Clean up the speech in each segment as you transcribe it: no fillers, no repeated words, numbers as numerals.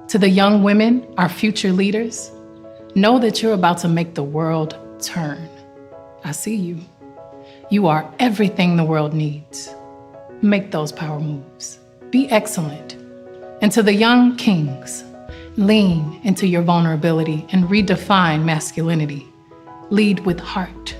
To the young women, our future leaders, know that you're about to make the world turn. I see you. You are everything the world needs. Make those power moves. Be excellent. And to the young kings, lean into your vulnerability and redefine masculinity. Lead with heart.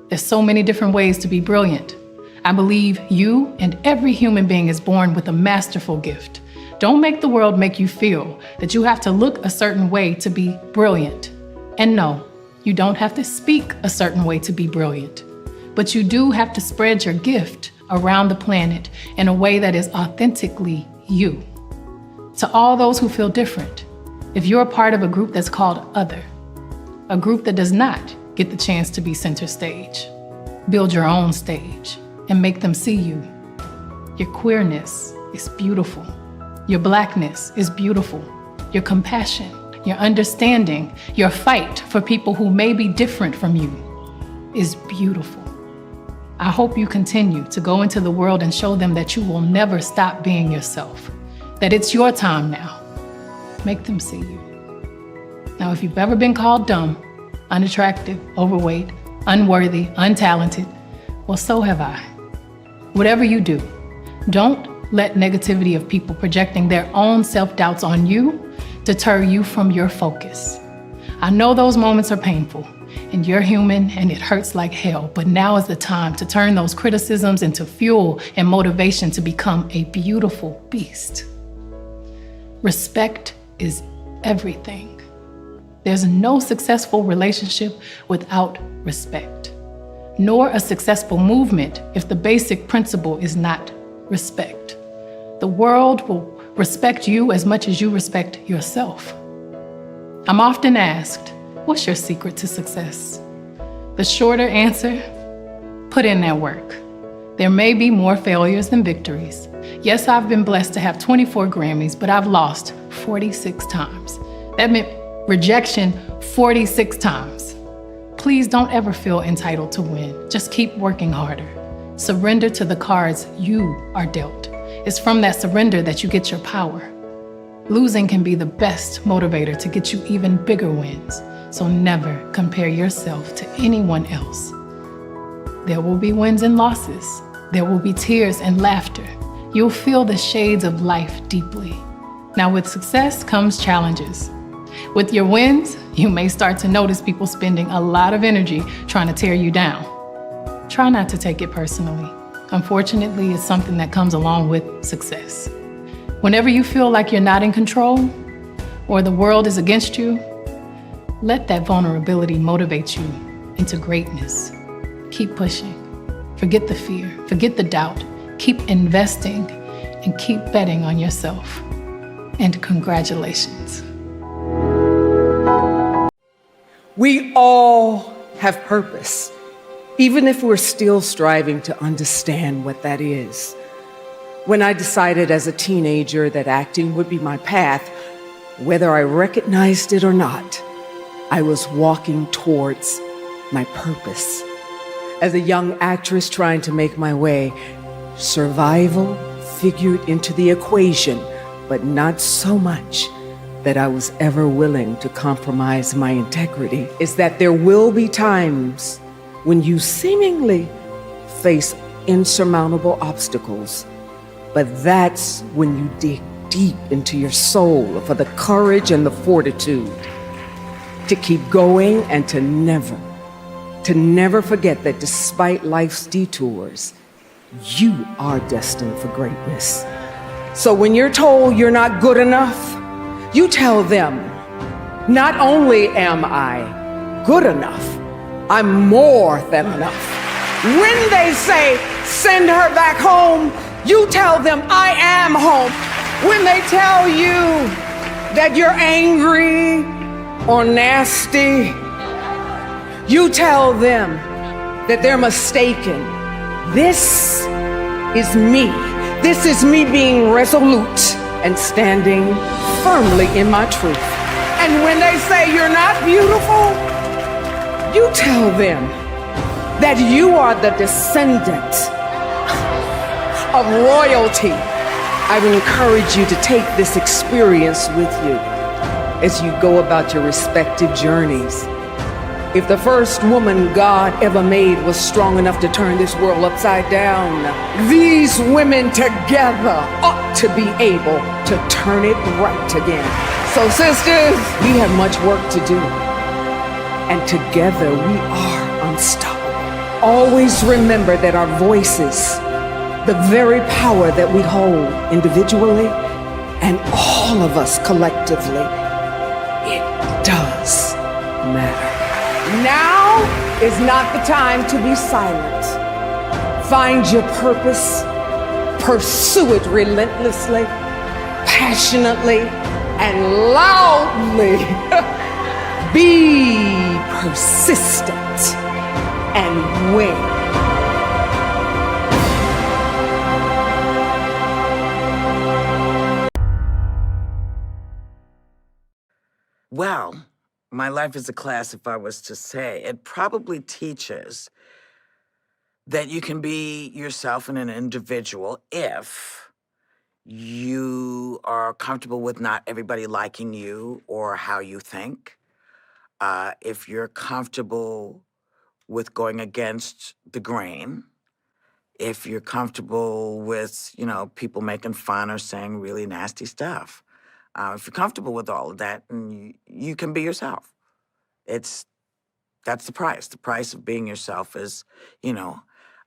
There's so many different ways to be brilliant. I believe you and every human being is born with a masterful gift. Don't make the world make you feel that you have to look a certain way to be brilliant. And no, you don't have to speak a certain way to be brilliant. But you do have to spread your gift around the planet in a way that is authentically you. To all those who feel different, if you're a part of a group that's called Other, a group that does not get the chance to be center stage, build your own stage and make them see you. Your queerness is beautiful. Your Blackness is beautiful. Your compassion, your understanding, your fight for people who may be different from you is beautiful. I hope you continue to go into the world and show them that you will never stop being yourself, that it's your time now. Make them see you. Now, if you've ever been called dumb, unattractive, overweight, unworthy, untalented, well, so have I. Whatever you do, don't let negativity of people projecting their own self-doubts on you deter you from your focus. I know those moments are painful, and you're human and it hurts like hell, but now is the time to turn those criticisms into fuel and motivation to become a beautiful beast. Respect is everything. There's no successful relationship without respect, nor a successful movement if the basic principle is not respect. The world will respect you as much as you respect yourself. I'm often asked, what's your secret to success? The shorter answer, put in that work. There may be more failures than victories. Yes, I've been blessed to have 24 Grammys, but I've lost 46 times. That meant rejection 46 times. Please don't ever feel entitled to win. Just keep working harder. Surrender to the cards you are dealt. It's from that surrender that you get your power. Losing can be the best motivator to get you even bigger wins. So never compare yourself to anyone else. There will be wins and losses. There will be tears and laughter. You'll feel the shades of life deeply. Now, with success comes challenges. With your wins, you may start to notice people spending a lot of energy trying to tear you down. Try not to take it personally. Unfortunately, it's something that comes along with success. Whenever you feel like you're not in control or the world is against you, let that vulnerability motivate you into greatness. Keep pushing. Forget the fear, forget the doubt. Keep investing and keep betting on yourself. And congratulations. We all have purpose, even if we're still striving to understand what that is. When I decided as a teenager that acting would be my path, whether I recognized it or not, I was walking towards my purpose. As a young actress trying to make my way, survival figured into the equation, but not so much that I was ever willing to compromise my integrity. Is that there will be times when you seemingly face insurmountable obstacles, but that's when you dig deep into your soul for the courage and the fortitude to keep going and to never forget that despite life's detours, you are destined for greatness. So when you're told you're not good enough, you tell them, not only am I good enough, I'm more than enough. When they say, send her back home, you tell them, I am home. When they tell you that you're angry or nasty, you tell them that they're mistaken. This is me. This is me being resolute and standing firmly in my truth. And when they say you're not beautiful, you tell them that you are the descendant of royalty I would encourage you to take this experience with you as you go about your respective journeys. If the first woman God ever made was strong enough to turn this world upside down, these women together ought to be able to turn it right again. So sisters, we have much work to do, and together we are unstoppable. Always remember that our voices, the very power that we hold individually and all of us collectively, it does matter. Now is not the time to be silent. Find your purpose, pursue it relentlessly, passionately, and loudly. Be persistent and win. Well, my life as a class, if I was to say, it probably teaches that you can be yourself and an individual if you are comfortable with not everybody liking you or how you think. If you're comfortable with going against the grain, if you're comfortable with, people making fun or saying really nasty stuff. If you're comfortable with all of that, and you can be yourself. That's the price. The price of being yourself is,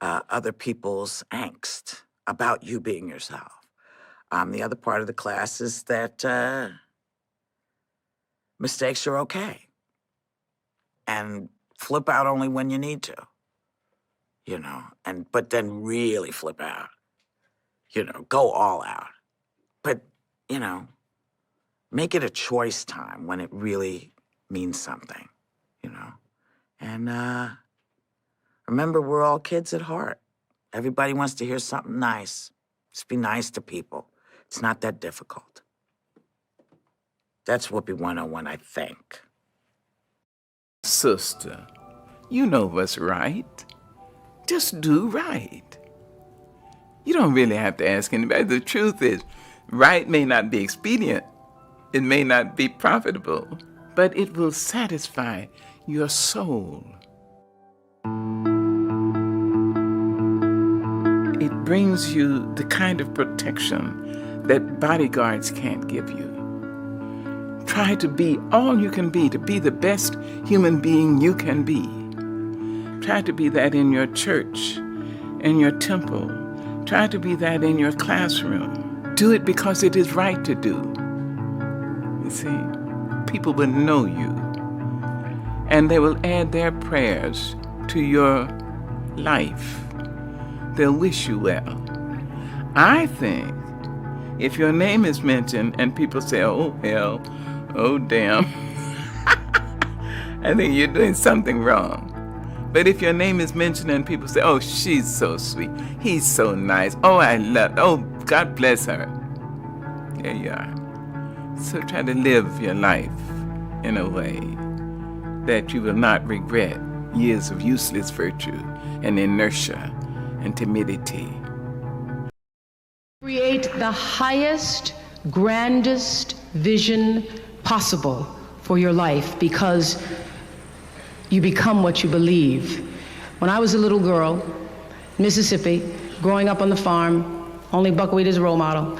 other people's angst about you being yourself. The other part of the class is that mistakes are okay. And flip out only when you need to, but then really flip out, go all out. But, make it a choice time when it really means something, And remember, we're all kids at heart. Everybody wants to hear something nice. Just be nice to people. It's not that difficult. That's Whoopi 101, I think. Sister, you know what's right. Just do right. You don't really have to ask anybody. The truth is, right may not be expedient. It may not be profitable, but it will satisfy your soul. It brings you the kind of protection that bodyguards can't give you. Try to be all you can be, to be the best human being you can be. Try to be that in your church, in your temple. Try to be that in your classroom. Do it because it is right to do. You see, people will know you, and they will add their prayers to your life. They'll wish you well. I think if your name is mentioned and people say, oh, hell, oh, damn, I think you're doing something wrong. But if your name is mentioned and people say, oh, she's so sweet, he's so nice, oh, oh, God bless her. There you are. So try to live your life in a way that you will not regret years of useless virtue and inertia and timidity. Create the highest, grandest vision possible for your life, because you become what you believe. When I was a little girl in Mississippi, growing up on the farm, only buckwheat as a role model,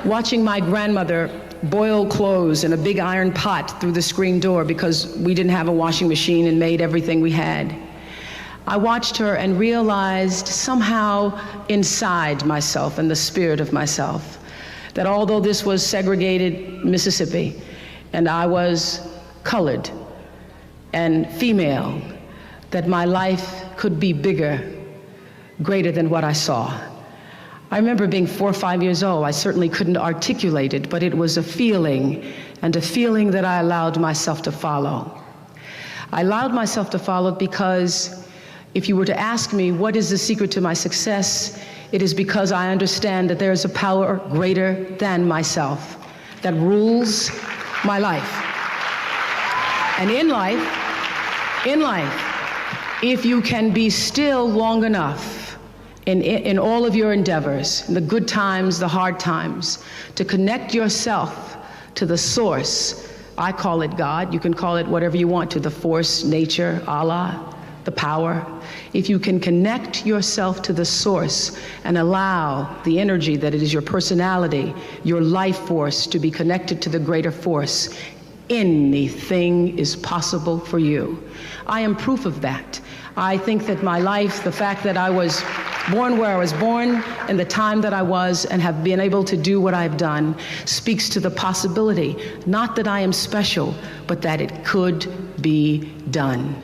watching my grandmother boil clothes in a big iron pot through the screen door because we didn't have a washing machine and made everything we had. I watched her and realized somehow inside myself, in the spirit of myself, that although this was segregated Mississippi and I was colored and female, that my life could be bigger, greater than what I saw. I remember being 4 or 5 years old. I certainly couldn't articulate it, but it was a feeling, and a feeling that I allowed myself to follow. I allowed myself to follow because if you were to ask me what is the secret to my success, it is because I understand that there is a power greater than myself that rules my life. And in life, if you can be still long enough in all of your endeavors, in the good times, the hard times, to connect yourself to the source. I call it God. You can call it whatever you want, to the force, nature, Allah, the power. If you can connect yourself to the source and allow the energy that it is your personality, your life force, to be connected to the greater force, anything is possible for you. I am proof of that. I think that my life, the fact that I was born where I was born and the time that I was and have been able to do what I've done, speaks to the possibility, not that I am special, but that it could be done.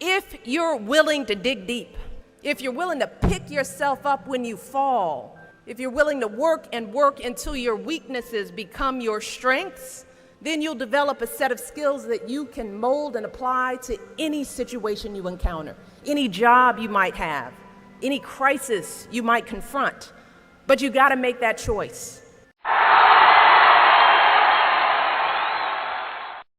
If you're willing to dig deep, if you're willing to pick yourself up when you fall, if you're willing to work and work until your weaknesses become your strengths, then you'll develop a set of skills that you can mold and apply to any situation you encounter, any job you might have, any crisis you might confront. But you gotta make that choice.